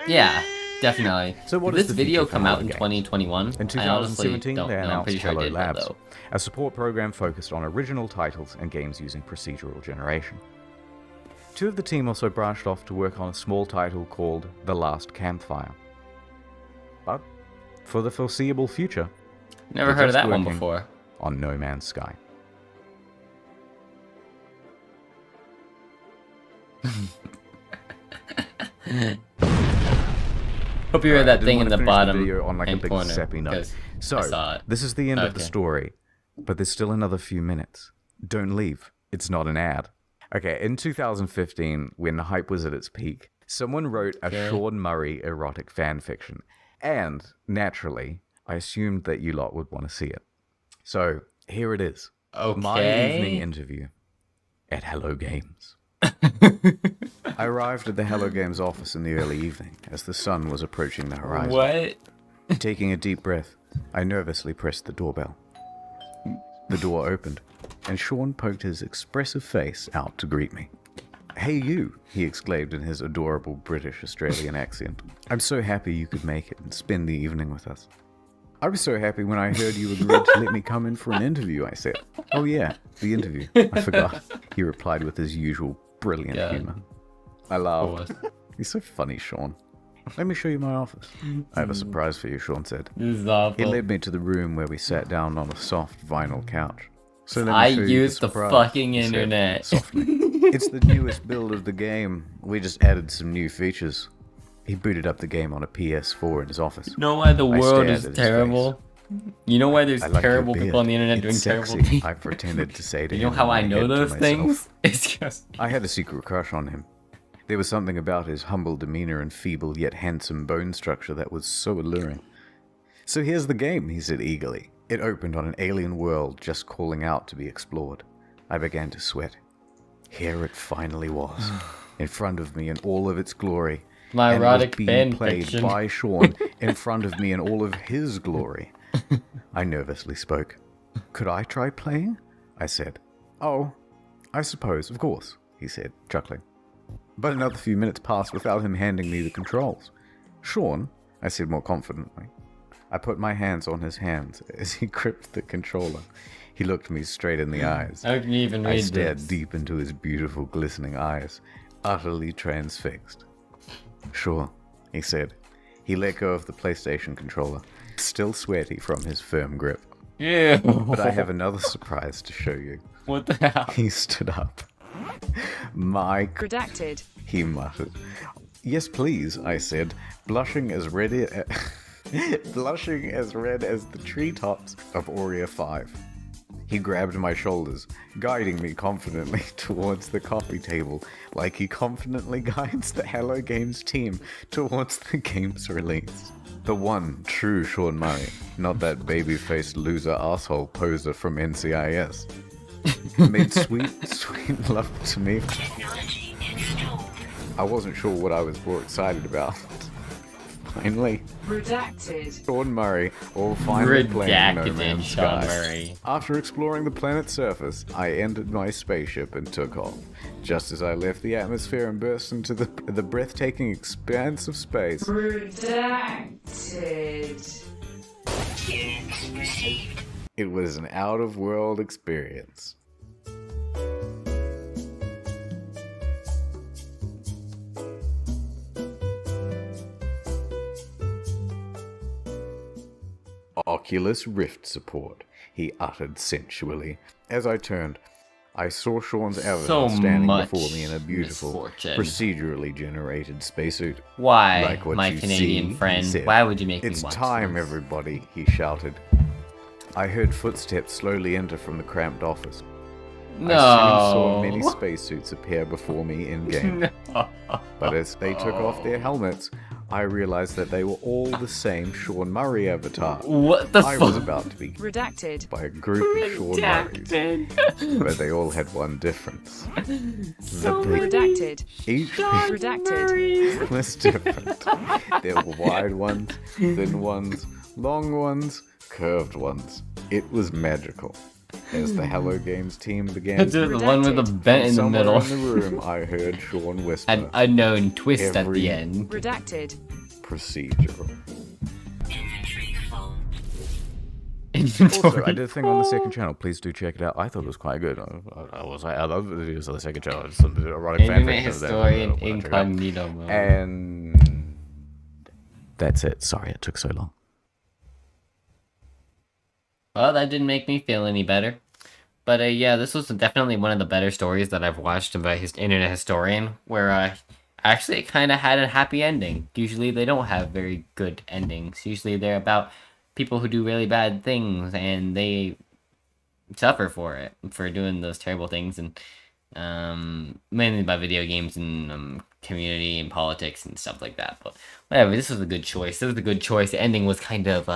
Yeah, definitely. So what Did is this the video future for come out Hello in Games? 2021? In I honestly 2017, don't they know. I'm announced pretty sure I Hello did, Labs, though. a support program focused on original titles and games using procedural generation. Two of the team also branched off to work on a small title called The Last Campfire. But for the foreseeable future, Never they're heard of just that one working before. On No Man's Sky. Hope you read that thing in the bottom video on like a hand big corner, sappy note. 'cause So I saw it. this is the end of the Okay. story, but there's still another few minutes. Don't leave. It's not an ad. Okay, in 2015, when the hype was at its peak, someone wrote a Okay. Sean Murray erotic fan fiction, and naturally, I assumed that you lot would want to see it. So here it is. My Okay. evening interview at Hello Games. I arrived at the Hello Games office in the early evening as the sun was approaching the horizon. What? Taking a deep breath, I nervously pressed the doorbell. The door opened, and Sean poked his expressive face out to greet me. "Hey you," he exclaimed in his adorable British Australian accent. "I'm so happy you could make it and spend the evening with us." "I was so happy when I heard you agreed to let me come in for an interview," I said. "Oh yeah, the interview. I forgot," he replied with his usual brilliant God. humor. I laughed. "You're so funny, Sean. Let me show you my office." "I have a surprise for you," Sean said. This is awful. He led me to the room where we sat down on a soft vinyl couch. "So let me I show you use the surprise," fucking he said internet. softly. It's the newest build of the game. We just added some new features. He booted up the game on a PS4 in his office. You know why the I world stared is at his terrible? You know why there's I like your terrible people beard. on the internet It's doing terrible sexy, things? I pretended to say to You him. know how in I my know head to those myself. things? It's just... I had a secret crush on him. There was something about his humble demeanor and feeble yet handsome bone structure that was so alluring. So here's the game, he said eagerly. It opened on an alien world just calling out to be explored. I began to sweat. Here it finally was, in front of me in all of its glory. My and it was erotic being fan played fiction. by Sean in front of me in all of his glory. I nervously spoke. Could I try playing? I said. Oh, I suppose, of course, he said, chuckling. But another few minutes passed without him handing me the controls. Sean, I said more confidently. I put my hands on his hands as he gripped the controller. He looked me straight in the eyes. How can you even read I stared this? deep into his beautiful, glistening eyes, utterly transfixed. Sure, he said. He let go of the PlayStation controller, still sweaty from his firm grip. Yeah. But I have another surprise to show you. What the hell? He stood up. Mike, Redacted. he muttered. Yes, please, I said, blushing as red as the treetops of Aurea 5. He grabbed my shoulders, guiding me confidently towards the coffee table, like he confidently guides the Hello Games team towards the game's release. The one true Sean Murray, not that baby-faced loser asshole poser from NCIS. Made sweet love to me. I wasn't sure what I was more excited about. Finally, Redacted. Sean Murray, all finally playing No Redacted Man's Sean Sky. Murray. After exploring the planet's surface, I entered my spaceship and took off. Just as I left the atmosphere and burst into the breathtaking expanse of space, Redacted. it was an out-of-world experience. Oculus Rift support, he uttered sensually. As I turned, I saw Sean's avatar standing before me in a beautiful, misfortune. procedurally generated spacesuit. Why, Like what my you Canadian see, friend? he said. Why would you make me It's watch time, this? everybody, he shouted. I heard footsteps slowly enter from the cramped office. I soon saw many No. spacesuits appear before me in-game. No. But as they took off their helmets, I realized that they were all the same Sean Murray avatar. What the I was fuck? about to be Redacted. by a group of Sean Murrays, but they all had one difference. So The big- redacted. Each Redacted. was different. There were wide ones, thin ones, long ones, curved ones. It was magical. As the Hello Games team began It's the one with the vent in the somewhere middle. in the room, I heard Sean whisper. An unknown twist at Every the end. Redacted. Procedural. Also, I did a thing on the second channel. Please do check it out. I thought it was quite good. I love videos on the second channel. It's some erotic Internet fanfiction of that. historian Check it out. incognito mode. And that's it. Sorry it took so long. Well, that didn't make me feel any better. But yeah, this was definitely one of the better stories that I've watched about his Internet Historian, where actually it kind of had a happy ending. Usually they don't have very good endings. Usually they're about people who do really bad things and they suffer for it, for doing those terrible things, and mainly by video games and community and politics and stuff like that. But whatever, this was a good choice. This was a good choice. The ending was kind of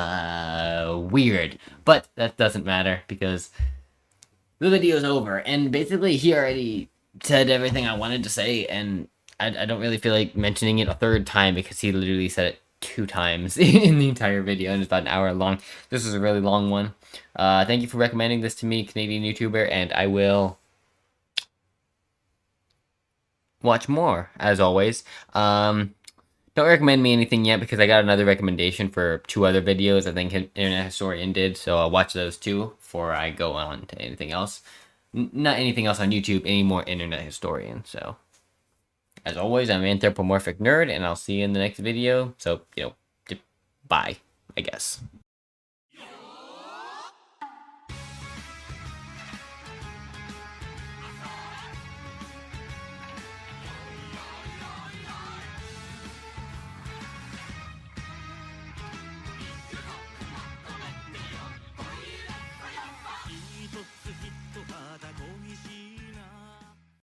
weird, but that doesn't matter because the video's over, and basically he already said everything I wanted to say, and I don't really feel like mentioning it a third time because he literally said it 2 times in the entire video, and it's about an hour long. This is a really long one. Thank you for recommending this to me, Canadian YouTuber, and I will watch more, as always. Don't recommend me anything yet because I got another recommendation for 2 other videos I think Internet Historian did, so I'll watch those 2 before I go on to anything else. Not anything else on YouTube, any more Internet Historian, so. As always, I'm Anthropomorphic Nerd, and I'll see you in the next video, so, bye, I guess.